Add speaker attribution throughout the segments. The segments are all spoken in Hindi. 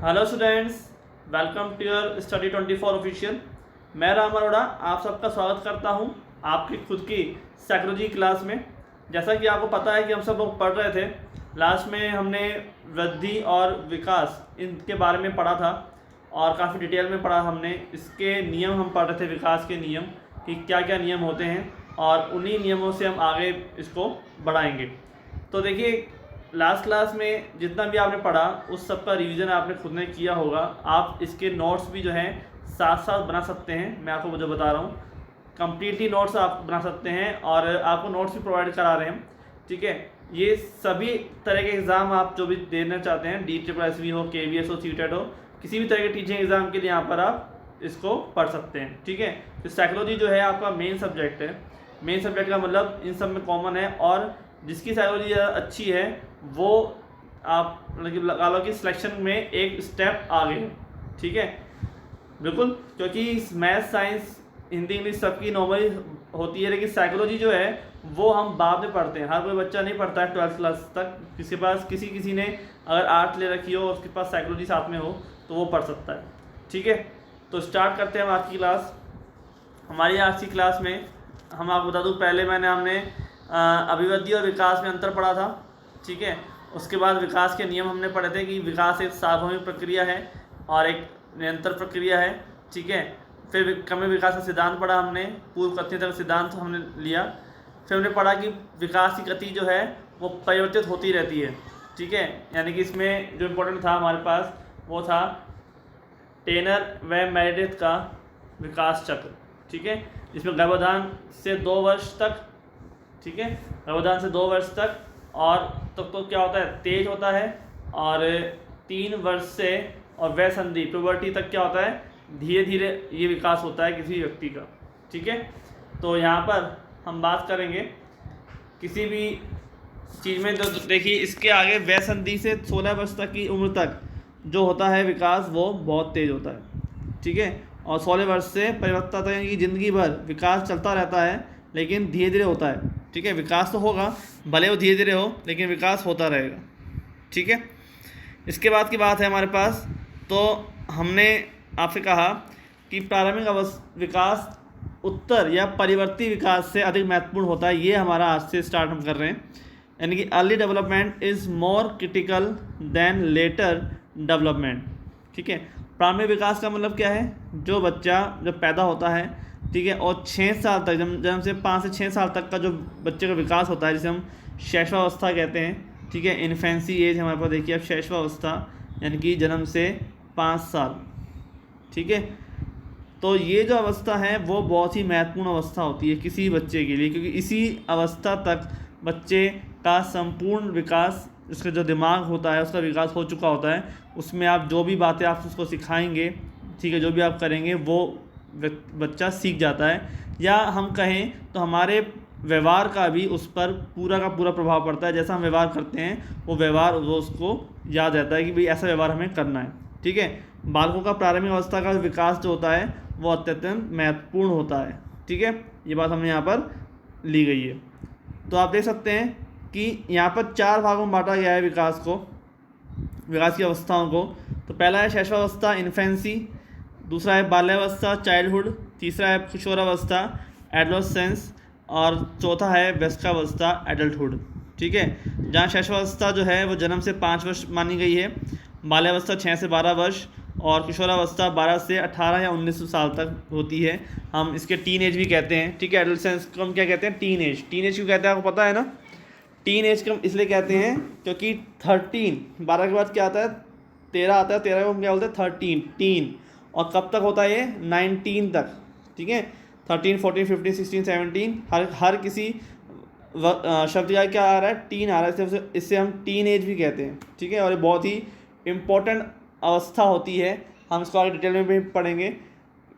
Speaker 1: Hello students, welcome to your study 24 official. मैं राम अरोड़ा आप सबका स्वागत करता हूं आपकी खुद की साइकोलॉजी क्लास में। जैसा कि आपको पता है कि हम सब लोग पढ़ रहे थे, लास्ट में हमने वृद्धि और विकास इनके बारे में पढ़ा था और काफ़ी डिटेल में पढ़ा हमने। इसके नियम हम पढ़ रहे थे, विकास के नियम कि क्या क्या नियम होते हैं और उन्हीं नियमों से हम आगे इसको बढ़ाएंगे। तो देखिए, लास्ट क्लास में जितना भी आपने पढ़ा उस सब का रिवीजन आपने खुद ने किया होगा। आप इसके नोट्स भी जो हैं साथ साथ बना सकते हैं। मैं आपको जो बता रहा हूँ कम्प्लीटली नोट्स आप बना सकते हैं और आपको नोट्स भी प्रोवाइड करा रहे हैं। ठीक है, ये सभी तरह के एग्ज़ाम आप जो भी देना चाहते हैं, DSSB हो, KVS हो, CTET हो, किसी भी तरह के टीचिंग एग्ज़ाम के लिए यहाँ पर आप इसको पढ़ सकते हैं। ठीक है, तो साइकोलॉजी जो है आपका मेन सब्जेक्ट है। मेन सब्जेक्ट का मतलब इन सब में कॉमन है और जिसकी साइकोलॉजी अच्छी है वो आप मतलब लगा लो कि सिलेक्शन में एक स्टेप आगे है। ठीक है, बिल्कुल, क्योंकि मैथ, साइंस, हिंदी, इंग्लिश सबकी नॉर्मली होती है, लेकिन साइकोलॉजी जो है वो हम बाद में पढ़ते हैं। हर कोई बच्चा नहीं पढ़ता है 12th क्लास तक। किसी पास किसी ने अगर आर्ट ले रखी हो, उसके पास साइकोलॉजी साथ में हो तो वो पढ़ सकता है। ठीक है, तो स्टार्ट करते हैं हम आज की क्लास। हमारी आज की क्लास में हम आपको बता दूँ, पहले हमने अभिवृद्धि और विकास में अंतर पढ़ा था। ठीक है, उसके बाद विकास के नियम हमने पढ़े थे कि विकास एक सार्वभौमिक प्रक्रिया है और एक निरंतर प्रक्रिया है। ठीक है, फिर क्रमिक विकास का सिद्धांत पढ़ा हमने, पूर्व कथनीयता का सिद्धांत हमने लिया। फिर हमने पढ़ा कि विकास की गति जो है वो परिवर्तित होती रहती है। ठीक है, यानी कि इसमें जो इम्पोर्टेंट था हमारे पास वो था टेनर व मेरेडिथ का विकास चक्र। ठीक है, इसमें गर्भाधान से 2 वर्ष तक, ठीक है, गर्भाधान से 2 वर्ष तक और तो क्या होता है, तेज होता है, और 3 वर्ष से और वय संधि प्यूबर्टी तक क्या होता है, धीरे धीरे ये विकास होता है किसी व्यक्ति का। ठीक है, तो यहाँ पर हम बात करेंगे किसी भी चीज़ में। जो देखिए, इसके आगे वय संधि से 16 वर्ष तक की उम्र तक जो होता है विकास वो बहुत तेज़ होता है। ठीक है, और 16 वर्ष से परिपक्वता तक यानी कि ज़िंदगी भर विकास चलता रहता है, लेकिन धीरे धीरे होता है। ठीक है, विकास तो होगा, भले वो धीरे धीरे हो, लेकिन विकास होता रहेगा। ठीक है, इसके बाद की बात है हमारे पास, तो हमने आपसे कहा कि प्रारंभिक विकास उत्तर या परिवर्ती विकास से अधिक महत्वपूर्ण होता है। ये हमारा आज से स्टार्ट हम कर रहे हैं, यानी कि early development is more critical than later development. ठीक है, प्रारंभिक विकास का मतलब क्या है, जो बच्चा जब पैदा होता है, ठीक है, और 6 साल तक, जन्म से 5 से 6 साल तक का जो बच्चे का विकास होता है, जिसे हम शैशवावस्था कहते हैं। ठीक है, इन्फेंसी एज हमारे पास देखिए अब शैशवावस्था, यानी कि जन्म से 5 साल। ठीक है, तो ये जो अवस्था है वो बहुत ही महत्वपूर्ण अवस्था होती है किसी बच्चे के लिए, क्योंकि इसी अवस्था तक बच्चे का संपूर्ण विकास, उसका जो दिमाग होता है उसका विकास हो चुका होता है। उसमें आप जो भी बातें आप उसको सिखाएंगे, ठीक है, जो भी आप करेंगे वो बच्चा सीख जाता है, या हम कहें तो हमारे व्यवहार का भी उस पर पूरा का पूरा प्रभाव पड़ता है। जैसा हम व्यवहार करते हैं वो व्यवहार वो उसको याद रहता है कि भाई ऐसा व्यवहार हमें करना है। ठीक है, बालकों का प्रारंभिक अवस्था का विकास जो होता है वो अत्यंत महत्वपूर्ण होता है। ठीक है, ये बात हमने यहाँ पर ली गई है। तो आप देख सकते हैं कि यहाँ पर 4 भागों में बांटा गया है विकास को, विकास की अवस्थाओं को। तो पहला है शैशवावस्था, इन्फेंसी, दूसरा है बाल्यावस्था, चाइल्डहुड, तीसरा है किशोरावस्था, एडोलेसेंस, और चौथा है वयस्कावस्था, एडल्टहुड। ठीक है, जहाँ शैशवावस्था जो है वो जन्म से 5 वर्ष मानी गई है, बाल्यावस्था 6 से 12 वर्ष, और किशोरावस्था 12 से 18 या 19 साल तक होती है। हम इसके टीन एज भी कहते हैं। ठीक है, एडोलेसेंस को हम क्या कहते हैं, टीन एज। टीन एज क्यों कहते हैं आपको पता है ना? टीन एज को हम इसलिए कहते हैं क्योंकि 12 के बाद क्या आता है, 13 आता है, 13 को हम क्या बोलते हैं, 13, टीन। और कब तक होता है ये, 19 तक। ठीक है, 13, 14, 15, 16, 17, हर किसी शब्द का क्या आ रहा है, टीन आ रहा है, इससे हम टीन एज भी कहते हैं। ठीक है, और ये बहुत ही इम्पोर्टेंट अवस्था होती है, हम इसको आगे डिटेल में भी पढ़ेंगे।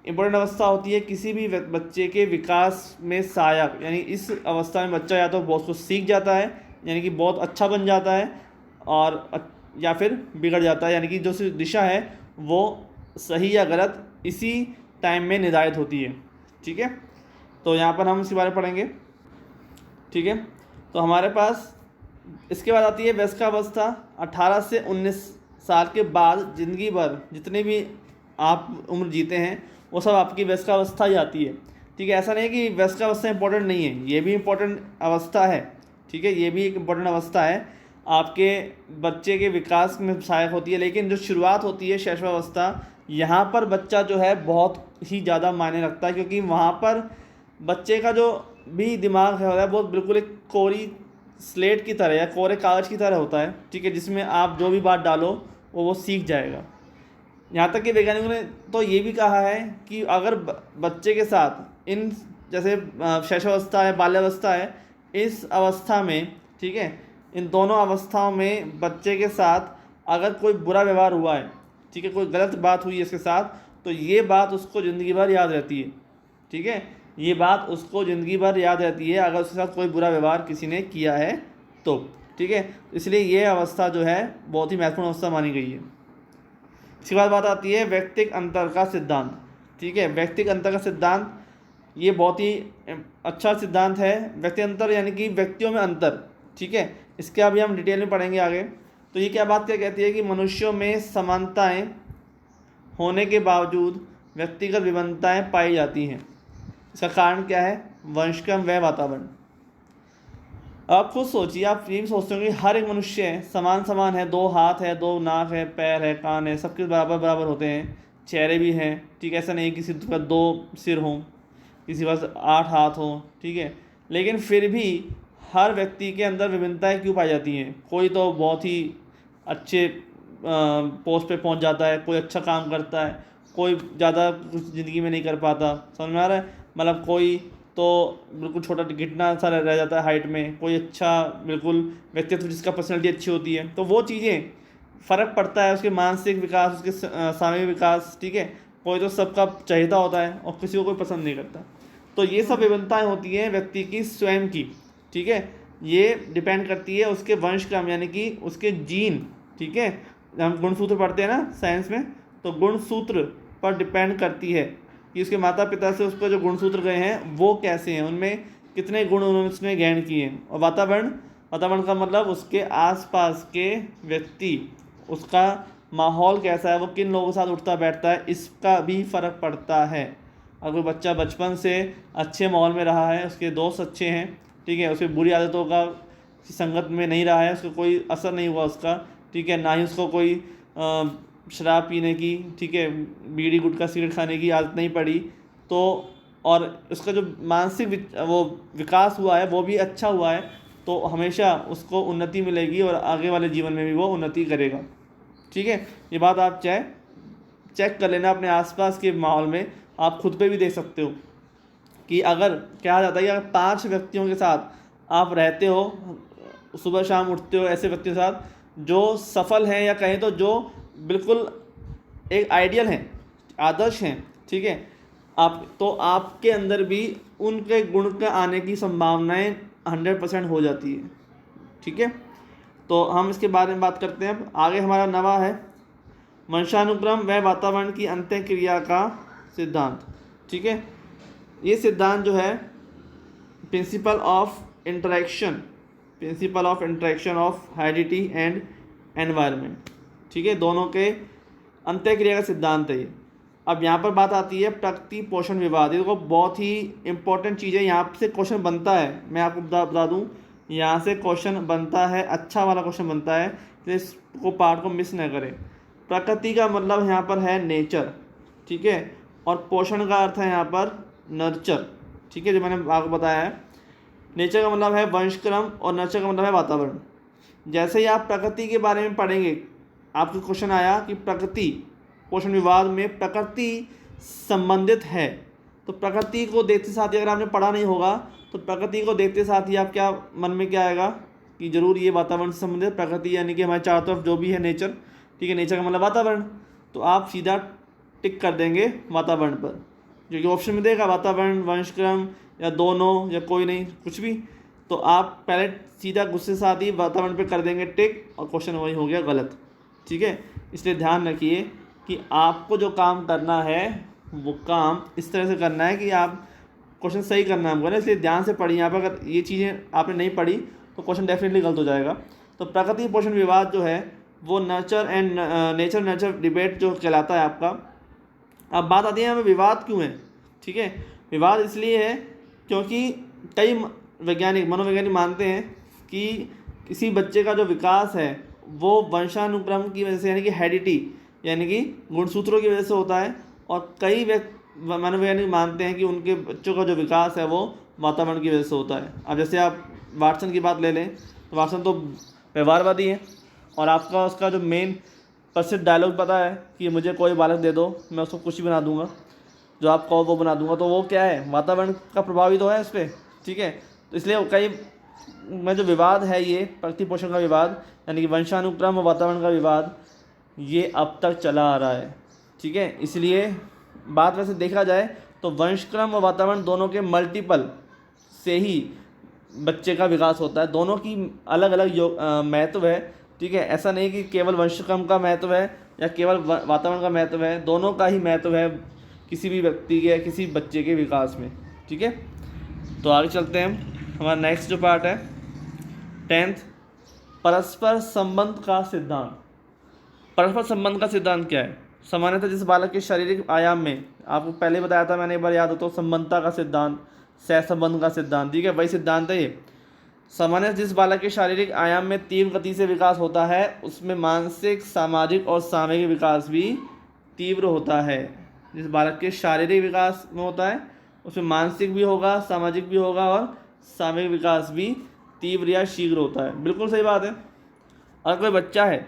Speaker 1: इम्पोर्टेंट अवस्था होती है किसी भी बच्चे के विकास में सहायक, यानी इस अवस्था में बच्चा या तो बहुत कुछ सीख जाता है, यानी कि बहुत अच्छा बन जाता है, और या फिर बिगड़ जाता है, यानी कि जो दिशा है वो सही या गलत इसी टाइम में निर्धारित होती है। ठीक है, तो यहाँ पर हम इसके बारे में पढ़ेंगे। ठीक है, तो हमारे पास इसके बाद आती है वयस्कावस्था, 18 से 19 साल के बाद ज़िंदगी भर जितने भी आप उम्र जीते हैं वो सब आपकी वयस्कावस्था ही आती है। ठीक है, ऐसा नहीं है कि वयस्कावस्था इंपॉर्टेंट नहीं है, ये भी इम्पोर्टेंट अवस्था है। ठीक है, ये भी एक इम्पोर्टेंट अवस्था है, आपके बच्चे के विकास में सहायक होती है। लेकिन जो शुरुआत होती है शैशवावस्था, यहाँ पर बच्चा जो है बहुत ही ज़्यादा मायने रखता है, क्योंकि वहाँ पर बच्चे का जो भी दिमाग है वो बिल्कुल एक कोरी स्लेट की तरह या कोरे कागज़ की तरह होता है। ठीक है, जिसमें आप जो भी बात डालो वो सीख जाएगा। यहाँ तक कि वैज्ञानिकों ने तो ये भी कहा है कि अगर बच्चे के साथ इन जैसे शैशवावस्था है, बाल्यावस्था है, इस अवस्था में, ठीक है, इन दोनों अवस्थाओं में बच्चे के साथ अगर कोई बुरा व्यवहार हुआ है, ठीक है, कोई गलत बात हुई है इसके साथ, तो ये बात उसको ज़िंदगी भर याद रहती है। ठीक है, ये बात उसको ज़िंदगी भर याद रहती है अगर उसके साथ कोई बुरा व्यवहार किसी ने किया है तो। ठीक है, इसलिए ये अवस्था जो है बहुत ही महत्वपूर्ण अवस्था मानी गई है। इसके बाद बात आती है व्यक्तिक अंतर का सिद्धांत। ठीक है, व्यक्तिक अंतर का सिद्धांत ये बहुत ही अच्छा सिद्धांत है। व्यक्ति अंतर यानी कि व्यक्तियों में अंतर। ठीक है, इसके अभी हम डिटेल में पढ़ेंगे आगे। तो ये क्या कहती है कि मनुष्यों में समानताएं होने के बावजूद व्यक्तिगत विभिन्नताएं पाई जाती हैं। इसका कारण क्या है? वंशक्रम व वातावरण। आप खुद सोचिए, आप ये भी सोचते हो कि हर एक मनुष्य समान है, 2 हाथ है, 2 नाक है, पैर है, कान है, सबके बराबर होते हैं, चेहरे भी हैं। ठीक है, ऐसा नहीं किसी का 2 सिर हों, किसी के पास 8 हाथ हों। ठीक है, लेकिन फिर भी हर व्यक्ति के अंदर विभिन्नताएं क्यों पाई जाती हैं? कोई तो बहुत ही अच्छे पोस्ट पे पहुंच जाता है, कोई अच्छा काम करता है, कोई ज़्यादा कुछ ज़िंदगी में नहीं कर पाता। समझ में आ रहा है? मतलब कोई तो बिल्कुल छोटा घिटना सा रह जाता है हाइट में, कोई अच्छा बिल्कुल व्यक्तित्व जिसका पर्सनैलिटी अच्छी होती है। तो वो चीज़ें फ़र्क पड़ता है उसके मानसिक विकास, उसके सामूहिक विकास। ठीक है, कोई तो सबका चाहता होता है और किसी को कोई पसंद नहीं करता। तो ये सब विभिन्नताएं होती हैं व्यक्ति की स्वयं की। ठीक है, ये डिपेंड करती है उसके वंशक्रम यानी कि उसके जीन। ठीक है, हम गुणसूत्र पढ़ते हैं ना साइंस में, तो गुणसूत्र पर डिपेंड करती है कि उसके माता पिता से उसको जो गुणसूत्र गए हैं वो कैसे हैं, उनमें कितने गुण उन्होंने उसमें ग्रहण किए हैं। और वातावरण का मतलब उसके आसपास के व्यक्ति, उसका माहौल कैसा है, वो किन लोगों के साथ उठता बैठता है, इसका भी फ़र्क पड़ता है। अगर बच्चा बचपन से अच्छे माहौल में रहा है, उसके दोस्त अच्छे हैं, ठीक है, उसकी बुरी आदतों का संगत में नहीं रहा है, उसको कोई असर नहीं हुआ उसका, ठीक है, ना ही उसको कोई शराब पीने की, ठीक है, बीड़ी गुटखा सिगरेट खाने की आदत नहीं पड़ी, तो और उसका जो मानसिक वो विकास हुआ है वो भी अच्छा हुआ है, तो हमेशा उसको उन्नति मिलेगी और आगे वाले जीवन में भी वो उन्नति करेगा। ठीक है, ये बात आप चाहे चेक कर लेना अपने आसपास के माहौल में, आप खुद पे भी देख सकते हो कि अगर क्या जाता है कि अगर 5 व्यक्तियों के साथ आप रहते हो, सुबह शाम उठते हो ऐसे व्यक्तियों के साथ जो सफल हैं या कहें तो जो बिल्कुल एक आइडियल हैं, आदर्श हैं, ठीक है, आपके अंदर भी उनके गुण के आने की संभावनाएं 100% हो जाती है। ठीक है, तो हम इसके बारे में बात करते हैं। अब आगे हमारा नवा है वंशानुक्रम व वातावरण की अंत्यक्रिया का सिद्धांत। ठीक है, ये सिद्धांत जो है principle of interaction of heredity and environment, ठीक है, दोनों के अंत्यक्रिया का सिद्धांत है ये। अब यहाँ पर बात आती है प्रकृति पोषण विवाद। ये देखो बहुत ही इंपॉर्टेंट चीज़ है, यहाँ से क्वेश्चन बनता है, मैं आपको बता दूँ, यहाँ से क्वेश्चन बनता है, अच्छा वाला क्वेश्चन बनता है, तो इसको पार्ट को मिस न करें। प्रकृति का मतलब यहाँ पर है नेचर, ठीक है, और पोषण का अर्थ है यहाँ पर नर्चर। ठीक है, जो मैंने आपको बताया है, नेचर का मतलब है वंशक्रम और नर्चर का मतलब है वातावरण। जैसे ही आप प्रकृति के बारे में पढ़ेंगे, आपको क्वेश्चन आया कि प्रकृति पोषण विवाद में प्रकृति संबंधित है, तो प्रकृति को देखते साथ ही अगर आपने पढ़ा नहीं होगा तो प्रकृति को देखते साथ ही आप क्या मन में क्या आएगा कि जरूर ये वातावरण से संबंधित प्रकृति यानी कि हमारे चारों तरफ जो भी है नेचर, ठीक है, नेचर का मतलब वातावरण, तो आप सीधा टिक कर देंगे वातावरण पर। जो ऑप्शन में देगा वातावरण, वंशक्रम या दोनों या कोई नहीं कुछ भी, तो आप पहले सीधा गुस्से साथ ही वातावरण पे कर देंगे टिक और क्वेश्चन वही हो गया गलत। ठीक है, इसलिए ध्यान रखिए कि आपको जो काम करना है वो काम इस तरह से करना है कि आप क्वेश्चन सही करना है हमको ना, इसलिए ध्यान से पढ़िए। यहाँ पर अगर ये चीज़ें आपने नहीं पढ़ी तो क्वेश्चन डेफिनेटली गलत हो जाएगा। तो प्रकृति पोषण विवाद जो है वो नर्चर एंड नेचर डिबेट जो कहलाता है आपका। अब बात आती है हमें विवाद क्यों है, ठीक है। विवाद इसलिए है क्योंकि कई मनोवैज्ञानिक मानते हैं कि किसी बच्चे का जो विकास है वो वंशानुक्रम की वजह से, यानी कि हेरिडिटी, यानी कि गुणसूत्रों की वजह से होता है। और कई मनोवैज्ञानिक मानते हैं कि उनके बच्चों का जो विकास है वो वातावरण की वजह से होता है। अब जैसे आप वाटसन की बात ले लें तो वाटसन तो व्यवहारवादी है, और आपका उसका जो मेन प्रसिद्ध डायलॉग पता है कि मुझे कोई बालक दे दो, मैं उसको कुछ भी बना दूंगा, जो आप कहो वो बना दूंगा। तो वो क्या है, वातावरण का प्रभाव तो है इस पर, ठीक है। तो इसलिए कई में जो विवाद है, ये प्रतिपोषण का विवाद, यानी कि वंशानुक्रम और वातावरण का विवाद, ये अब तक चला आ रहा है, ठीक है। इसलिए बात वैसे देखा जाए तो वंशक्रम और वातावरण दोनों के मल्टीपल से ही बच्चे का विकास होता है। दोनों की अलग अलग महत्व है, ठीक है। ऐसा नहीं कि केवल वंशक्रम का महत्व है या केवल वातावरण का महत्व है, दोनों का ही महत्व है किसी भी व्यक्ति के, किसी बच्चे के विकास में, ठीक है। तो आगे चलते हैं। हमारा नेक्स्ट जो पार्ट है 10th, परस्पर संबंध का सिद्धांत। परस्पर संबंध का सिद्धांत क्या है? सामान्यतः जिस बालक के शारीरिक आयाम में, आपको पहले बताया था मैंने, एक बार याद हो तो, संबंधता का सिद्धांत, सहसंबंध का सिद्धांत, ठीक है, वही सिद्धांत है ये। सामान्य जिस बालक के शारीरिक आयाम में तीव्र गति से विकास होता है उसमें मानसिक, सामाजिक और सामूहिक विकास भी तीव्र होता है। जिस बालक के शारीरिक विकास में होता है उसमें मानसिक भी होगा, सामाजिक भी होगा और सामूहिक विकास भी तीव्र या शीघ्र होता है। बिल्कुल सही बात है। अगर कोई बच्चा है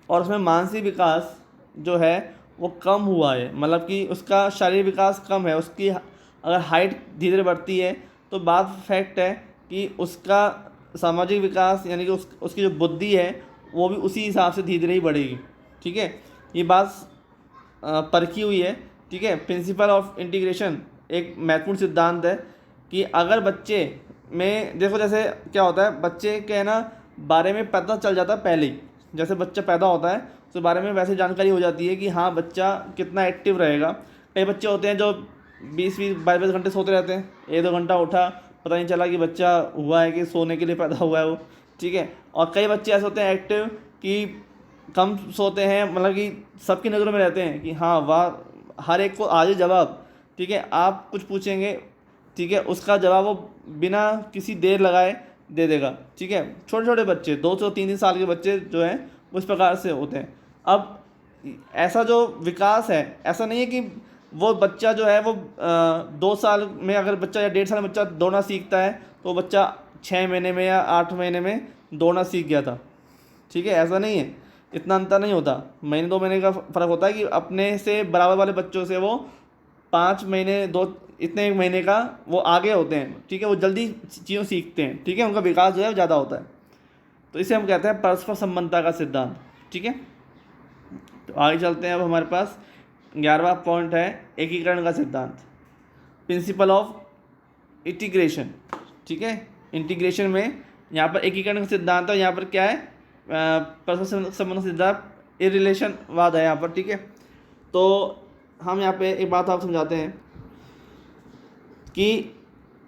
Speaker 1: और उसमें मानसिक विकास जो है वो कम हुआ है, मतलब कि उसका शारीरिक विकास कम है, उसकी अगर हाइट धीरे धीरे बढ़ती है, तो बात फैक्ट है कि उसका सामाजिक विकास, यानी कि उसकी जो बुद्धि है वो भी उसी हिसाब से धीरे धीरे ही बढ़ेगी, ठीक है। ये बात परखी हुई है, ठीक है। प्रिंसिपल ऑफ इंटीग्रेशन एक महत्वपूर्ण सिद्धांत है कि अगर बच्चे में, देखो जैसे क्या होता है, बच्चे के ना बारे में पता चल जाता है पहले ही, जैसे बच्चा पैदा होता है उसके बारे में वैसे जानकारी हो जाती है कि हाँ बच्चा कितना एक्टिव रहेगा। कई बच्चे होते हैं जो 20-22 घंटे सोते रहते हैं, 1-2 घंटा उठा, पता नहीं चला कि बच्चा हुआ है कि सोने के लिए पैदा हुआ है वो, ठीक है। और कई बच्चे ऐसे होते हैं एक्टिव कि कम सोते हैं, मतलब कि सबकी नज़रों में रहते हैं कि हाँ वाह, हर एक को आज जवाब, ठीक है। आप कुछ पूछेंगे, ठीक है, उसका जवाब वो बिना किसी देर लगाए दे देगा, ठीक है। छोटे छोटे बच्चे, 2-3 साल के बच्चे जो हैं उस प्रकार से होते हैं। अब ऐसा जो विकास है, ऐसा नहीं है कि वो बच्चा जो है वो 2 साल में, अगर बच्चा या 1.5 साल में बच्चा दौड़ना सीखता है तो बच्चा 6 महीने में या 8 महीने में दौड़ना सीख गया था, ठीक है। ऐसा नहीं है, इतना अंतर नहीं होता, महीने 2 महीने का फ़र्क होता है कि अपने से बराबर वाले बच्चों से वो 5 महीने, 1 महीने का वो आगे होते हैं, ठीक है। वो जल्दी चीज़ों सीखते हैं, ठीक है, उनका विकास जो है ज़्यादा होता है। तो इसे हम कहते हैं परस्पर संबंधता का सिद्धांत, ठीक है। तो आगे चलते हैं। अब हमारे पास 11वां पॉइंट है एकीकरण का सिद्धांत, प्रिंसिपल ऑफ इंटीग्रेशन, ठीक है। इंटीग्रेशन में यहाँ पर एकीकरण का सिद्धांत है, यहाँ पर क्या है, परस्पर संबंध सिद्धांत, रिलेशनवाद है यहाँ पर, ठीक है। तो हम यहाँ पे एक बात आप समझाते हैं कि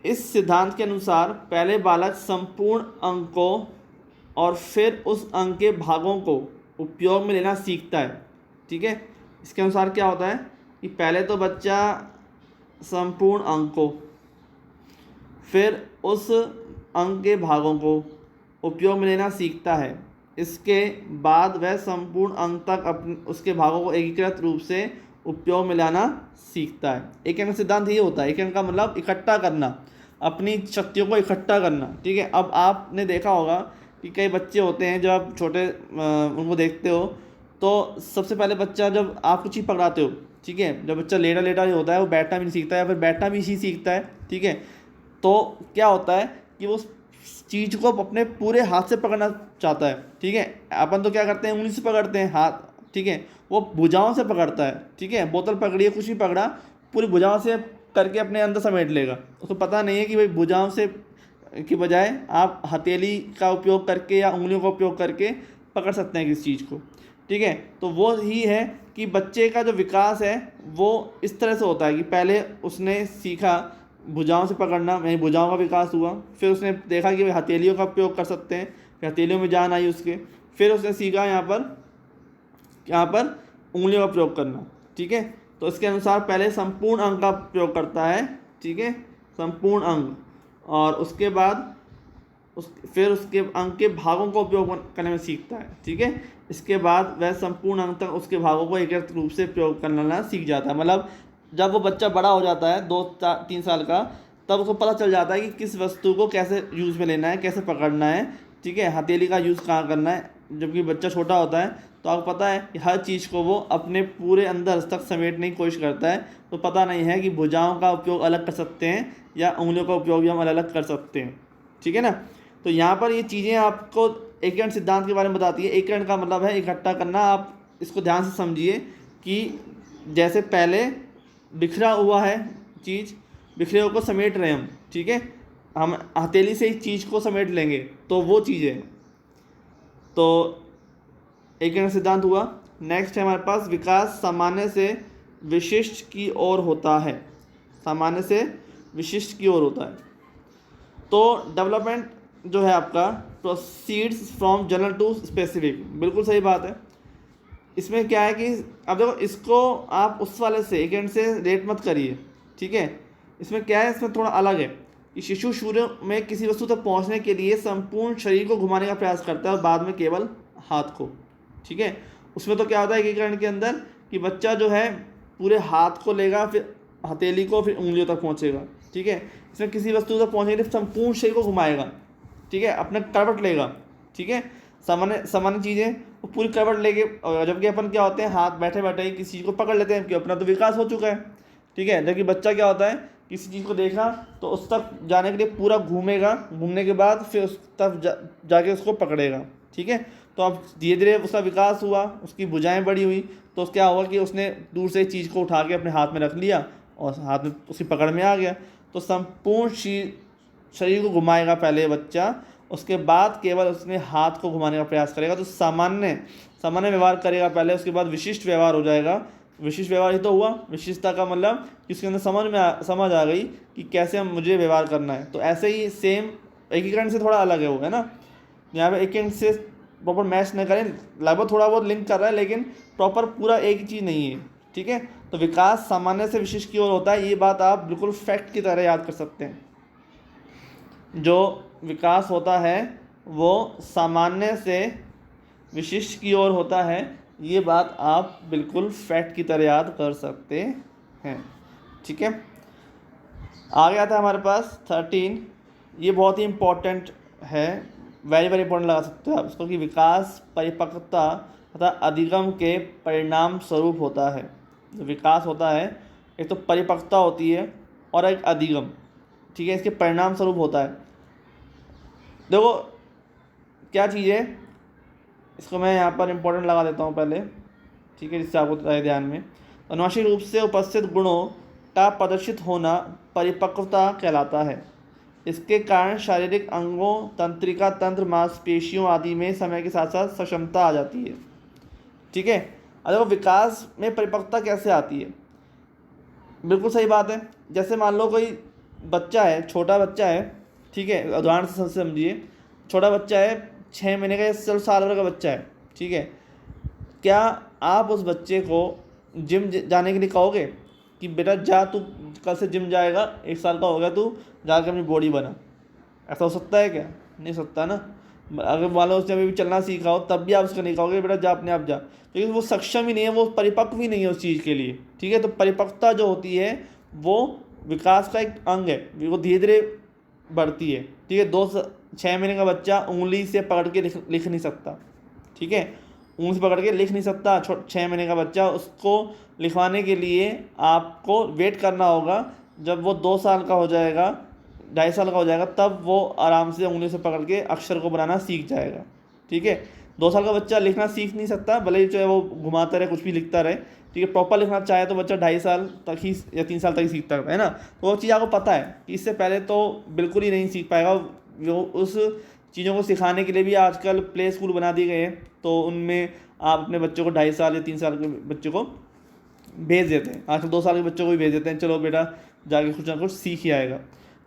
Speaker 1: इस सिद्धांत के अनुसार पहले बालक संपूर्ण अंकों और फिर उस अंक के भागों को उपयोग में लेना सीखता है, ठीक है। इसके अनुसार क्या होता है कि पहले तो बच्चा संपूर्ण अंकों, फिर उस अंक के भागों को उपयोग में लेना सीखता है, इसके बाद वह संपूर्ण अंक तक उसके भागों को एकीकृत रूप से उपयोग में लाना सीखता है। एकीकरण सिद्धांत ये होता है, एकीकरण का मतलब इकट्ठा करना, अपनी शक्तियों को इकट्ठा करना, ठीक है। अब आपने देखा होगा कि कई बच्चे होते हैं, जब आप छोटे उनको देखते हो तो सबसे पहले बच्चा, जब आप कुछ ही पकड़ाते हो, ठीक है, जब बच्चा लेटा ही होता है, वो बैठना भी नहीं सीखता है, फिर बैठना भी इसी सीखता है, ठीक है। तो क्या होता है कि वो चीज़ को अपने पूरे हाथ से पकड़ना चाहता है, ठीक है। अपन तो क्या करते हैं, उंगली से पकड़ते हैं हाथ, ठीक है, वो भुजाओं से पकड़ता है, ठीक है। बोतल पकड़ी है, कुछ भी पकड़ा, पूरी भुजाओं से करके अपने अंदर समेट लेगा। उसको पता नहीं है कि भाई भुजाओं से की बजाय आप हथेली का उपयोग करके या उंगलियों का उपयोग करके पकड़ सकते हैं किसी चीज़ को, ठीक है। तो वो ही है कि बच्चे का जो विकास है वो इस तरह से होता है कि पहले उसने सीखा भुजाओं से पकड़ना, यानी भुजाओं का विकास हुआ, फिर उसने देखा कि हथेलियों का उपयोग कर सकते हैं, फिर हथेलियों में जान आई उसके, फिर उसने सीखा यहाँ पर उंगलियों का प्रयोग करना। ठीक है, तो इसके अनुसार पहले संपूर्ण अंग का प्रयोग करता है। ठीक है, संपूर्ण अंग, और उसके बाद फिर उसके अंग के भागों का उपयोग करने में सीखता है। ठीक है, इसके बाद वह संपूर्ण अंग तक उसके भागों को एकीकृत रूप से प्रयोग करना सीख जाता है। मतलब जब वो बच्चा बड़ा हो जाता है 2-3 साल का, तब उसको पता चल जाता है कि किस वस्तु को कैसे यूज़ में लेना है, कैसे पकड़ना है। ठीक है, हथेली का यूज़ कहाँ करना है। जबकि बच्चा छोटा होता है तो आपको पता है कि हर चीज़ को वो अपने पूरे अंदर तक समेटने की कोशिश करता है, तो पता नहीं है कि भुजाओं का उपयोग अलग कर सकते हैं या उंगलियों का उपयोग भी हम अलग अलग कर सकते हैं। ठीक है ना, तो यहाँ पर ये चीज़ें आपको एकीकरण सिद्धांत के बारे में बताती है। एकीकरण का मतलब है इकट्ठा करना। आप इसको ध्यान से समझिए कि जैसे पहले बिखरा हुआ है चीज़, बिखरे हुए को समेट रहे हैं हम। ठीक है, हम हथेली से इस चीज़ को समेट लेंगे तो वो चीज़ है, तो एकीकरण सिद्धांत हुआ। नेक्स्ट है हमारे पास विकास सामान्य से विशिष्ट की ओर होता है। सामान्य से विशिष्ट की ओर होता है। तो डेवलपमेंट जो है आपका proceeds from general to specific, बिल्कुल सही बात है। इसमें क्या है कि अब देखो, इसको आप उस वाले से एकीकरण से रेट मत करिए। ठीक है, इसमें क्या है, इसमें थोड़ा अलग है कि शिशु शुरू में किसी वस्तु तक पहुंचने के लिए संपूर्ण शरीर को घुमाने का प्रयास करता है और बाद में केवल हाथ को। ठीक है, उसमें तो क्या होता है एकीकरण के अंदर कि बच्चा जो है पूरे हाथ को लेगा, फिर हथेली को, फिर उंगलियों तक पहुंचेगा। ठीक है, इसमें किसी वस्तु तक पहुंचने के लिए संपूर्ण शरीर को घुमाएगा। ठीक है, अपने करवट लेगा। ठीक है, सामान्य चीज़ें वो पूरी करवट लेके, जबकि अपन क्या होते हैं हाथ बैठे बैठे ही किसी चीज़ को पकड़ लेते हैं क्योंकि अपना तो विकास हो चुका है। ठीक है, जबकि बच्चा क्या होता है किसी चीज़ को देखा तो उस तक जाने के लिए पूरा घूमेगा, घूमने के बाद फिर उस तक जाके उसको पकड़ेगा। ठीक है, तो अब धीरे धीरे उसका विकास हुआ, उसकी भुजाएं बड़ी हुई, तो क्या हुआ कि उसने दूर से चीज़ को उठा के अपने हाथ में रख लिया और हाथ में उसकी पकड़ में आ गया। तो संपूर्ण शरीर को घुमाएगा पहले बच्चा, उसके बाद केवल उसने हाथ को घुमाने का प्रयास करेगा। तो सामान्य व्यवहार करेगा पहले, उसके बाद विशिष्ट व्यवहार हो जाएगा। विशिष्ट व्यवहार ही तो हुआ, विशिष्टता का मतलब कि उसके अंदर समझ आ गई कि कैसे मुझे व्यवहार करना है। तो ऐसे ही सेम एकीकरण से थोड़ा अलग है वो, है ना। यहाँ पे एकीकरण से प्रॉपर मैच न करें, लगभग थोड़ा बहुत लिंक कर रहा है लेकिन प्रॉपर पूरा एक ही चीज़ नहीं है। ठीक है, तो विकास सामान्य से विशिष्ट की ओर होता है, ये बात आप बिल्कुल फैक्ट की तरह याद कर सकते हैं। जो विकास होता है वो सामान्य से विशिष्ट की ओर होता है, ये बात आप बिल्कुल फैक्ट की तरह याद कर सकते हैं। ठीक है, आगे आता है हमारे पास 13। ये बहुत ही इम्पोर्टेंट है, वेरी वेरी इंपॉर्टेंट लगा सकते हो आप इसको, कि विकास परिपक्वता तथा अधिगम के परिणाम स्वरूप होता है। जो विकास होता है, एक तो परिपक्वता होती है और एक अधिगम। ठीक है, इसके परिणाम स्वरूप होता है। देखो क्या चीज़ है, इसको मैं यहाँ पर इम्पोर्टेंट लगा देता हूँ पहले। ठीक है, जिससे आपको रहे ध्यान में। अनुवांशिक रूप से उपस्थित गुणों का प्रदर्शित होना परिपक्वता कहलाता है। इसके कारण शारीरिक अंगों, तंत्रिका तंत्र, मांसपेशियों आदि में समय के साथ साथ सक्षमता आ जाती है। ठीक है, अगर विकास में परिपक्वता कैसे आती है, बिल्कुल सही बात है। जैसे मान लो कोई बच्चा है, छोटा बच्चा है। ठीक है, उदाहरण से समझिए, छोटा बच्चा है 6 महीने का या साल भर का बच्चा है। ठीक है, क्या आप उस बच्चे को जिम जाने के लिए कहोगे कि बेटा जा, तू कल से जिम जाएगा, 1 साल का हो गया, तू जाकर अपनी बॉडी बना? ऐसा हो सकता है क्या? नहीं सकता ना। अगर मान लो उसने अभी भी चलना सीखा हो तब भी आप उसको नहीं कहोगे बेटा जा अपने आप जा, क्योंकि वो सक्षम ही नहीं है, वो परिपक्व ही नहीं है उस चीज़ के लिए। ठीक है, तो परिपक्वता जो होती है वो विकास का एक अंग है, वो धीरे धीरे बढ़ती है। ठीक है, 6 महीने का बच्चा उंगली से पकड़ के लिख नहीं सकता। ठीक है, उंगली से पकड़ के लिख नहीं सकता 6 महीने का बच्चा। उसको लिखवाने के लिए आपको वेट करना होगा, जब वो 2 साल का हो जाएगा, 2.5 साल का हो जाएगा, तब वो आराम से उंगली से पकड़ के अक्षर को बनाना सीख जाएगा। ठीक है, 2 साल का बच्चा लिखना सीख नहीं सकता, भले ही चाहे वो घुमाता रहे, कुछ भी लिखता रहे। ठीक है, प्रॉपर लिखना चाहे तो बच्चा 2.5 साल तक ही या 3 साल तक ही सीखता है ना। तो वो चीज़ आपको पता है कि इससे पहले तो बिल्कुल ही नहीं सीख पाएगा। वो उस चीज़ों को सिखाने के लिए भी आजकल प्ले स्कूल बना दिए गए हैं, तो उनमें आप अपने बच्चों को 2.5 साल या 3 साल के बच्चे को भेज देते हैं। आजकल 2 साल के बच्चों को भी भेज देते हैं, चलो बेटा जाके कुछ ना कुछ सीख ही आएगा।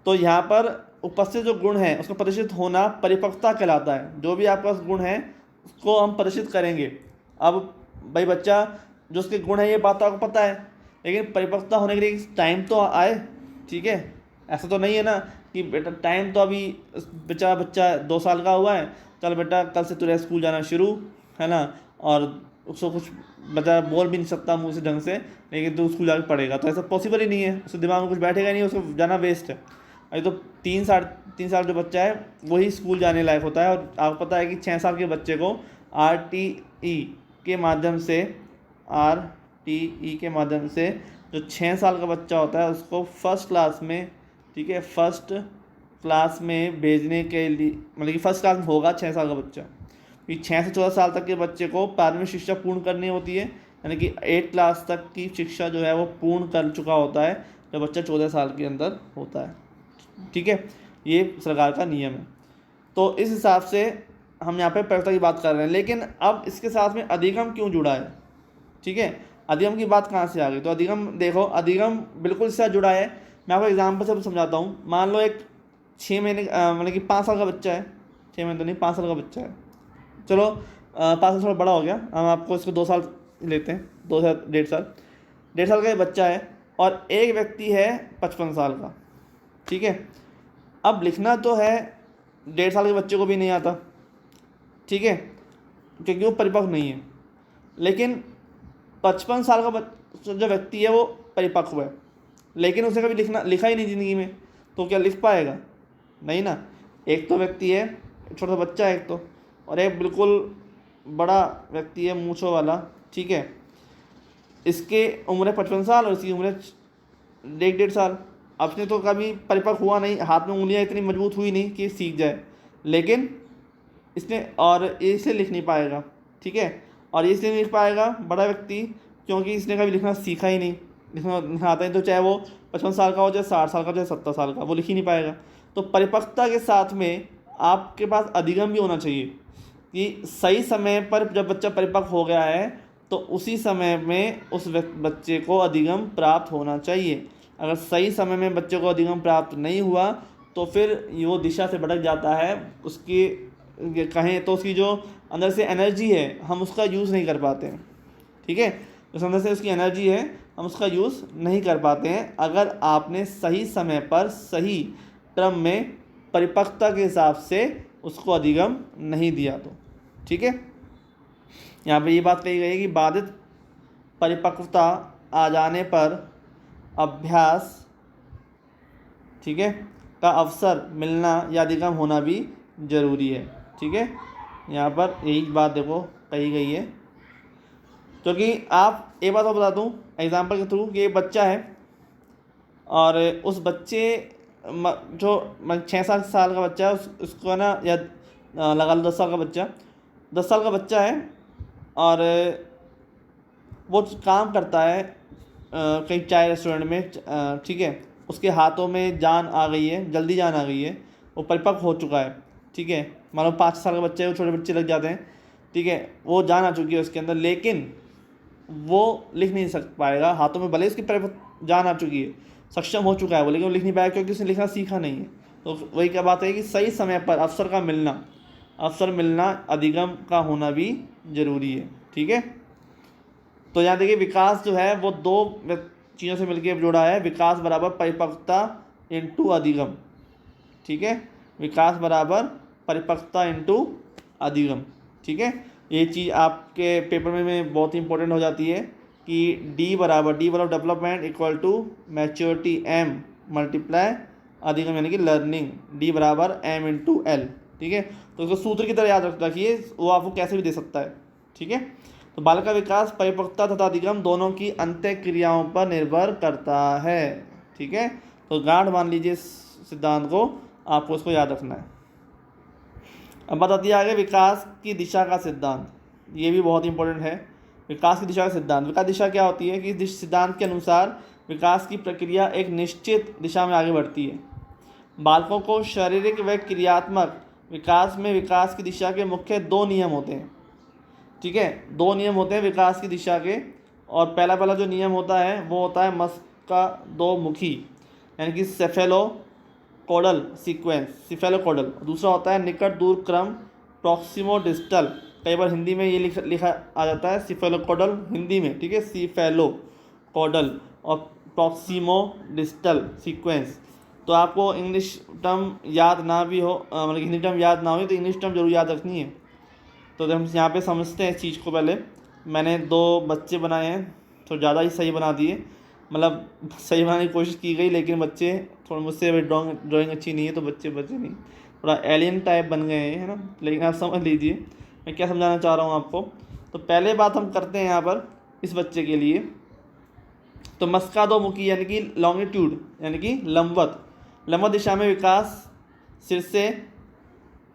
Speaker 1: तो यहाँ पर उपस्थित जो गुण है उसका प्रदर्शित होना परिपक्वता कहलाता है। जो भी आपके पास गुण है को हम प्रदर्शित करेंगे। अब भाई बच्चा जो उसके गुण है ये बात तो आपको पता है, लेकिन परिपक्वता होने के लिए टाइम तो आए, ठीक है। ऐसा तो नहीं है ना कि बेटा टाइम तो अभी बच्चा 2 साल का हुआ है, चल बेटा कल से तुझे स्कूल जाना शुरू, है ना, और उसको कुछ बच्चा बोल भी नहीं सकता मुँह से ढंग से, लेकिन तू स्कूल जाकर पढ़ेगा, तो ऐसा पॉसिबल ही नहीं है, उसके दिमाग में कुछ बैठेगा नहीं, उसको जाना वेस्ट है। अभी तो 3 साल जो बच्चा है वही स्कूल जाने लायक होता है। और आपको पता है कि 6 साल के बच्चे को RTE के माध्यम से के माध्यम से जो 6 साल का बच्चा होता है उसको फर्स्ट क्लास में, ठीक है, फर्स्ट क्लास में भेजने के लिए, मतलब कि फर्स्ट क्लास में होगा 6 साल का बच्चा। कि 6 से 14 साल तक के बच्चे को प्राथमिक शिक्षा पूर्ण करनी होती है, यानी कि 8 क्लास तक की शिक्षा जो है वो पूर्ण कर चुका होता है जब बच्चा 14 साल के अंदर होता है, ठीक है। ये सरकार का नियम है। तो इस हिसाब से हम यहाँ पे परिपक्वता की बात कर रहे हैं, लेकिन अब इसके साथ में अधिगम क्यों जुड़ा है, ठीक है। अधिगम की बात कहाँ से आ गई, तो अधिगम देखो, अधिगम बिल्कुल इससे जुड़ा है। मैं आपको एग्जाम्पल से समझाता हूँ। मान लो एक 6 महीने मतलब कि 5 साल का बच्चा है, 6 महीने तो नहीं, 5 साल का बच्चा है, चलो 5 साल थोड़ा बड़ा हो गया, हम आपको इसको 2 साल लेते हैं, 2 साल 1.5 साल का ये बच्चा है, और एक व्यक्ति है 55 साल का, ठीक है। अब लिखना तो है 1.5 साल के बच्चे को भी नहीं आता, ठीक है, क्योंकि वो परिपक्व नहीं है, लेकिन 55 साल का जो व्यक्ति है वो परिपक्व है, लेकिन उसे कभी लिखा ही नहीं ज़िंदगी में, तो क्या लिख पाएगा, नहीं ना। एक तो व्यक्ति है, छोटा सा बच्चा है एक तो, और एक बिल्कुल बड़ा व्यक्ति है मूँछों वाला, ठीक है। इसके उम्र है 55 साल और इसकी उम्र है 1.5 साल। अपने तो कभी परिपक्व हुआ नहीं, हाथ में उंगलियां इतनी मजबूत हुई नहीं कि सीख जाए, लेकिन इसने, और इसलिए लिख नहीं पाएगा, ठीक है। और इसलिए नहीं लिख पाएगा बड़ा व्यक्ति, क्योंकि इसने कभी लिखना सीखा ही नहीं, लिखना आता ही, तो चाहे वो 55 साल का हो, चाहे 60 साल का, चाहे 70 साल का, वो लिख ही नहीं पाएगा। तो परिपक्वता के साथ में आपके पास अधिगम भी होना चाहिए कि सही समय पर जब बच्चा परिपक्व हो गया है तो उसी समय में उस बच्चे को अधिगम प्राप्त होना चाहिए। अगर सही समय में बच्चे को अधिगम प्राप्त नहीं हुआ तो फिर वो दिशा से भटक जाता है, उसकी कहें तो उसकी जो अंदर से एनर्जी है हम उसका यूज़ नहीं कर पाते हैं, ठीक है। जो अंदर से उसकी एनर्जी है हम उसका यूज़ नहीं कर पाते हैं, अगर आपने सही समय पर सही क्रम में परिपक्वता के हिसाब से उसको अधिगम नहीं दिया तो, ठीक है। यहाँ पे ये बात कही गई है कि बाधित परिपक्वता आ जाने पर अभ्यास, ठीक है, का अवसर मिलना या अधिगम होना भी जरूरी है, ठीक है। यहाँ पर यही बात देखो कही गई है, क्योंकि आप एक बात और बता दूँ एग्जाम्पल के थ्रू कि एक बच्चा है और उस बच्चे जो 6-7 साल का बच्चा है उसको ना, या लगा लो 10 साल का बच्चा, 10 साल का बच्चा है और वो काम करता है कहीं चाय रेस्टोरेंट में, ठीक है। उसके हाथों में जान आ गई है, जल्दी जान आ गई है, वो परिपक्व हो चुका है, ठीक है। मान लो 5 साल का बच्चा है, वो छोटे बच्चे लग जाते हैं, ठीक है, वो जान आ चुकी है उसके अंदर, लेकिन वो लिख नहीं पाएगा। हाथों में भले उसकी जान आ चुकी है, सक्षम हो चुका है वो, लेकिन वो लिख नहीं पाएगा क्योंकि उसने लिखना सीखा नहीं है। तो वही क्या बात है कि सही समय पर अवसर मिलना अधिगम का होना भी ज़रूरी है, ठीक है। तो यहाँ देखिए विकास जो है वो 2 चीज़ों से मिलकर जुड़ा है, विकास बराबर परिपक्वता इंटू अधिगम, ठीक है। विकास बराबर परिपक्वता इंटू अधिगम, ठीक है। ये चीज़ आपके पेपर में बहुत ही इंपॉर्टेंट हो जाती है कि डी बराबर development equal to maturity M multiply अधिगम यानी कि लर्निंग, डी बराबर M इंटू L, ठीक है। तो उसको सूत्र की तरह याद रखिए, वो आपको कैसे भी दे सकता है, ठीक है। तो बालक का विकास परिपक्वता तथा अधिगम दोनों की अंत्य क्रियाओं पर निर्भर करता है, ठीक है। तो गांठ मान लीजिए इस सिद्धांत को, आपको उसको याद रखना है। अब बता दिया आगे विकास की दिशा का सिद्धांत, ये भी बहुत इंपॉर्टेंट है। विकास की दिशा का सिद्धांत, विकास दिशा क्या होती है कि इस सिद्धांत के अनुसार विकास की प्रक्रिया एक निश्चित दिशा में आगे बढ़ती है। बालकों को शारीरिक व क्रियात्मक विकास में विकास की दिशा के मुख्य 2 नियम होते हैं, ठीक है। 2 नियम होते हैं विकास की दिशा के, और पहला जो नियम होता है वो होता है मस्तिष्क का 2 मुखी यानी कि सेफेलोकोडल सीक्वेंस, सेफेलोकोडल। दूसरा होता है निकट दूर क्रम प्रॉक्सिमो डिस्टल कई बार हिंदी में ये लिखा आ जाता है सिफेलोकोडल हिंदी में, ठीक है, सिफेलोकोडल और प्रॉक्सिमो डिस्टल सीक्वेंस। तो आपको इंग्लिश टर्म याद ना भी हो, मतलब हिंदी टर्म याद ना हो तो इंग्लिश टर्म जरूर याद रखनी है। तो हम यहाँ पे समझते हैं इस चीज़ को। पहले मैंने 2 बच्चे बनाए हैं, तो ज़्यादा ही सही बना दिए, मतलब सही बनाने की कोशिश की गई, लेकिन बच्चे थोड़ा मुझसे ड्राइंग अच्छी नहीं है, तो बच्चे नहीं, थोड़ा एलियन टाइप बन गए हैं, है ना। लेकिन आप समझ लीजिए मैं क्या समझाना चाह रहा हूँ आपको। तो पहले बात हम करते हैं यहाँ पर इस बच्चे के लिए। तो मस्कादोमुखी यानी कि लॉन्गिट्यूड यानी कि लंबवत दिशा में विकास सिर से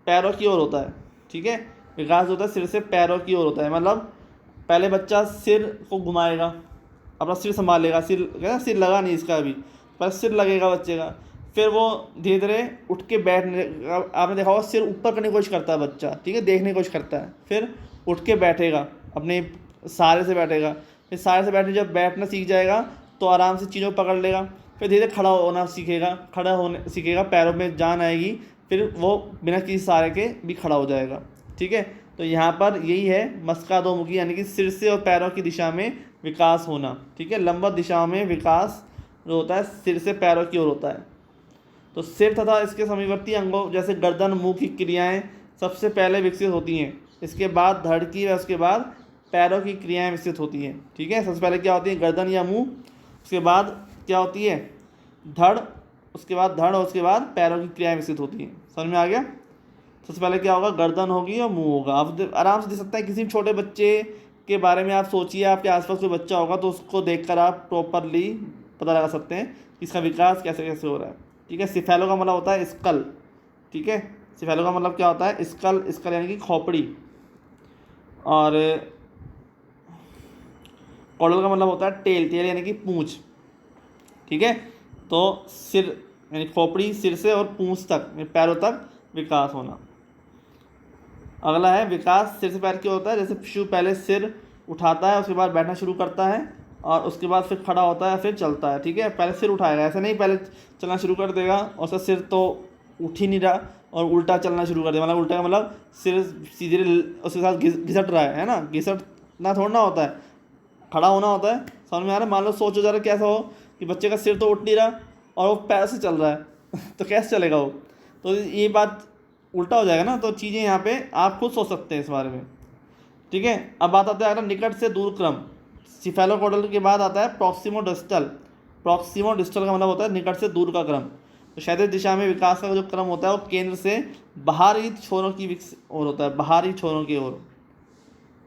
Speaker 1: पैरों की ओर होता है, ठीक है। विकास होता है सिर से पैरों की ओर होता है, मतलब पहले बच्चा सिर को घुमाएगा, अपना सिर संभालेगा, सिर लगा नहीं इसका अभी, पर सिर लगेगा बच्चे का। फिर वो धीरे धीरे उठ के बैठने, आपने देखा होगा सिर ऊपर करने की कोशिश करता है बच्चा, ठीक है, देखने की कोशिश करता है, फिर उठ के बैठेगा, अपने सहारे से बैठेगा। फिर सहारे से बैठने जब बैठना सीख जाएगा तो आराम से चीज़ों को पकड़ लेगा। फिर धीरे धीरे खड़ा होना सीखेगा, खड़ा होने सीखेगा, पैरों में जान आएगी, फिर वो बिना किसी सहारे के भी खड़ा हो जाएगा, ठीक है। तो यहाँ पर यही है मस्कादोमुखी यानी कि सिर से और पैरों की दिशा में विकास होना, ठीक है। लंबवत दिशा में विकास जो होता है सिर से पैरों की ओर होता है। तो सिर तथा इसके समीपवर्ती अंगों जैसे गर्दन, मुंह की क्रियाएं सबसे पहले विकसित होती हैं, इसके बाद धड़ की व उसके बाद पैरों की क्रियाएं विकसित होती हैं, ठीक है। सबसे पहले क्या होती है, गर्दन या मुंह, उसके बाद क्या होती है, धड़, उसके बाद धड़ और उसके बाद पैरों की क्रियाएं विकसित होती हैं। समझ में आ गया। सबसे पहले क्या होगा, गर्दन होगी और मुंह होगा। आप आराम से देख सकते हैं, किसी भी छोटे बच्चे के बारे में आप सोचिए, आपके आसपास कोई बच्चा होगा तो उसको देखकर आप प्रॉपरली पता लगा सकते हैं कि इसका विकास कैसे कैसे हो रहा है, ठीक है। सिफेलो का मतलब होता है स्कल, ठीक है। सिफेलो का मतलब क्या होता है, स्कल यानी कि खोपड़ी, और कॉडल का मतलब होता है टेल यानी कि पूंछ, ठीक है। तो सिर यानी खोपड़ी, सिर से और पूंछ तक, पैरों तक विकास होना। अगला है विकास सिर से पैर की होता है, जैसे शिशु पहले सिर उठाता है, उसके बाद बैठना शुरू करता है, और उसके बाद फिर खड़ा होता है, फिर चलता है, ठीक है। पहले सिर उठाएगा, ऐसा नहीं पहले चलना शुरू कर देगा और उसका सिर तो उठ ही नहीं रहा और उल्टा चलना शुरू कर देगा, मतलब उल्टा मतलब सिर सीधे उसके साथ घिसट रहा है ना। घिसटना थोड़ा ना होता है, खड़ा होना होता है। समझ में आ रहा है। मान लो सोचो जरा कैसा हो कि बच्चे का सिर तो उठ नहीं रहा और वो पैर से चल रहा है तो कैसे चलेगा वो, तो ये बात उल्टा हो जाएगा ना। तो चीज़ें यहाँ पे आप खुद सोच सकते हैं इस बारे में, ठीक है। अब बात आता है अगर निकट से दूर क्रम। सिफेलोकोडल के बाद आता है प्रॉक्सिमो डिस्टल का मतलब होता है निकट से दूर का क्रम। तो क्षैतिज दिशा में विकास का जो क्रम होता है वो केंद्र से बाहरी छोरों की ओर होता है, बाहरी छोरों की ओर,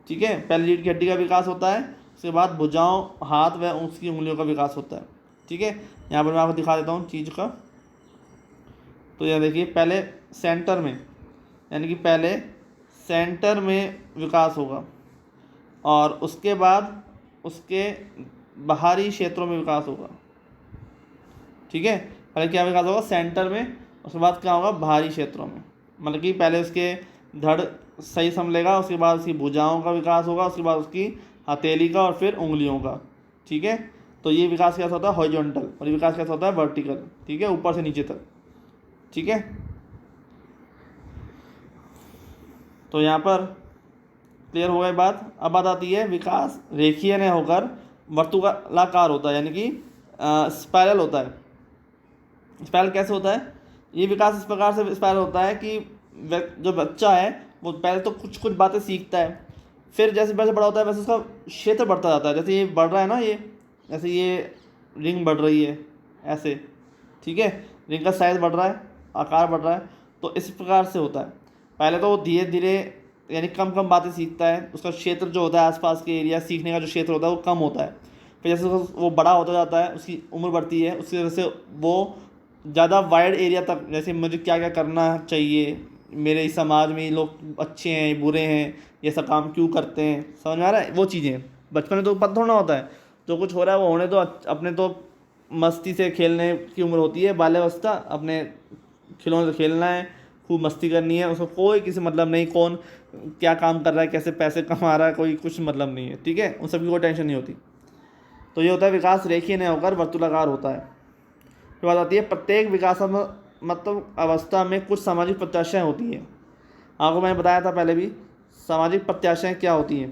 Speaker 1: ठीक है। पहले रीढ़ की हड्डी का विकास होता है, उसके बाद भुजाओं, हाथ व उसकी उंगलियों का विकास होता है, ठीक है। यहाँ पर मैं आपको दिखा देता हूँ चीज़ का। तो यह देखिए, पहले सेंटर में यानी कि पहले सेंटर में विकास होगा और उसके बाद उसके बाहरी क्षेत्रों में विकास होगा, ठीक है। पहले क्या विकास होगा, सेंटर में, उसके बाद क्या होगा, बाहरी क्षेत्रों में। मतलब कि पहले उसके धड़ सही संभलेगा, उसके बाद उसकी भुजाओं का विकास होगा, उसके बाद उसकी हथेली का और फिर उंगलियों का, ठीक है। तो ये विकास कैसा होता है, हॉरिजॉन्टल, और ये विकास कैसा होता है, वर्टिकल, ठीक है, ऊपर से नीचे तक, ठीक है। तो यहाँ पर क्लियर हो गई बात। अब बात आती है विकास रेखीय न होकर वर्तुलाकार होता है, यानी कि स्पाइरल होता है। स्पाइरल कैसे होता है, ये विकास इस प्रकार से स्पाइरल होता है कि जो बच्चा है वो पहले तो कुछ बातें सीखता है, फिर जैसे जैसे बड़ा होता है वैसे उसका क्षेत्र बढ़ता जाता है। जैसे ये बढ़ रहा है ना, ये जैसे ये रिंग बढ़ रही है ऐसे, ठीक है, रिंग का साइज़ बढ़ रहा है, आकार बढ़ रहा है। तो इस प्रकार से होता है। पहले तो वो धीरे धीरे यानी कम बातें सीखता है, उसका क्षेत्र जो होता है आसपास के एरिया सीखने का जो क्षेत्र होता है वो कम होता है। फिर जैसे वो बड़ा होता जाता है, उसकी उम्र बढ़ती है, उसकी वजह से वो ज़्यादा वाइड एरिया तक, जैसे मुझे क्या क्या करना चाहिए, मेरे इस समाज में ये लोग अच्छे हैं बुरे हैं, ये सब काम क्यों करते हैं, समझ में आ रहा है। वो चीज़ें बचपन में तो पता थोड़ा होता है, जो कुछ हो रहा है वो होने दो, अपने तो मस्ती से खेलने की उम्र होती है, बाल्यावस्था, अपने खिलौने से खेलना है, खूब मस्ती करनी है, उसको कोई किसी मतलब नहीं, कौन क्या काम कर रहा है, कैसे पैसे कमा रहा है, कोई कुछ मतलब नहीं है, ठीक है, उन सबकी कोई टेंशन नहीं होती। तो ये होता है विकास रेखीय न होकर वर्तुलाकार होता है। फिर बात आती है प्रत्येक विकासात्मक मतलब अवस्था में कुछ सामाजिक प्रत्याशाएँ होती हैं। आपको मैंने बताया था पहले भी, सामाजिक प्रत्याशाएं क्या होती हैं?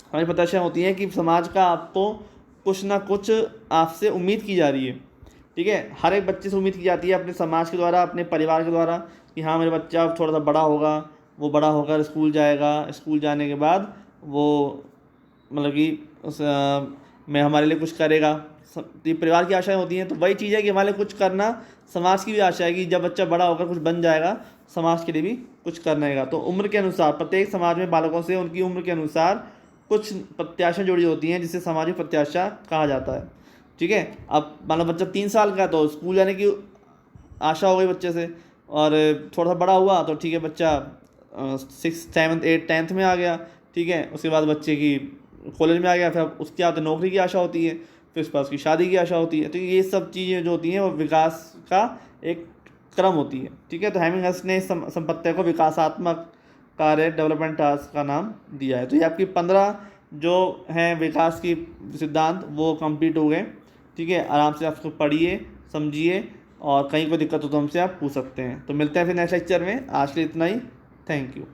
Speaker 1: हमारी प्रत्याशाएं होती हैं कि समाज का आपको कुछ ना कुछ आपसे उम्मीद की जा रही है। ठीक है, हर एक बच्चे से उम्मीद की जाती है अपने समाज के द्वारा, अपने परिवार के द्वारा, कि हाँ मेरा बच्चा अब थोड़ा सा बड़ा होगा, वो बड़ा होकर स्कूल जाएगा, स्कूल जाने के बाद वो मतलब कि मैं हमारे लिए कुछ करेगा। ये परिवार की आशाएं होती हैं। तो वही चीज़ है कि हमारे लिए कुछ करना समाज की भी आशा है कि जब बच्चा बड़ा होकर कुछ बन जाएगा, समाज के लिए भी कुछ करना है। तो उम्र के अनुसार प्रत्येक समाज में बालकों से उनकी उम्र के अनुसार कुछ प्रत्याशा जुड़ी होती हैं, जिसे सामाजिक प्रत्याशा कहा जाता है। ठीक है, अब मान लो बच्चा 3 साल का है तो स्कूल जाने की आशा हो गई बच्चे से, और थोड़ा सा बड़ा हुआ तो ठीक है बच्चा 6th 7th 8th 10th में आ गया। ठीक है, उसके बाद बच्चे की कॉलेज में आ गया, फिर उसके बाद नौकरी की आशा होती है, फिर उसके बाद उसकी शादी की आशा होती है। तो ये सब चीज़ें जो होती हैं वो विकास का एक क्रम होती है। ठीक है, तो हेमिंगस ने इस संपत्ति को विकासात्मक कार्य डेवलपमेंट टास्क का नाम दिया है। तो ये आपकी 15 जो हैं विकास की सिद्धांत वो कंप्लीट हो गए। ठीक है, आराम से आप उसको पढ़िए, समझिए, और कहीं कोई दिक्कत हो तो हमसे आप पूछ सकते हैं। तो मिलते हैं फिर नेक्स्ट लेक्चर में। आज के लिए इतना ही। Thank you.